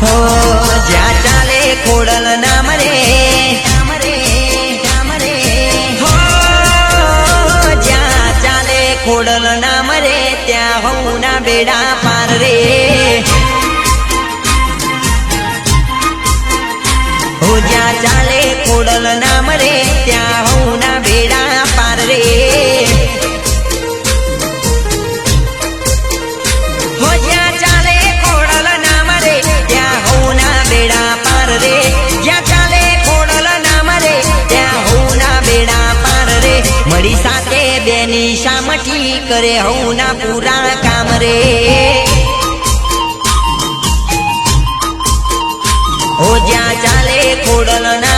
હો જ્યાં ચાલે ખોડલ નામ રે હો જ્યાં ચાલે ખોડલ નામ રે ત્યાં હઉ ના બેડા પાર રે હો જ્યાં ચાલે ખોડલ નામ રે ત્યાં હઉ ના બેડા પાર રે હો જ્યાં ચાલે ખોડલ નામ રે ત્યાં હઉ ના બેડા પાર રે જ્યાં ચાલે ખોડલ નામ રે ત્યાં હઉ ના બેડા પાર રે મળી સાથે બેની શામઠી કરે હઉ ના પૂરા કામ રે હો જ્યાં ચાલે ખોડલ ના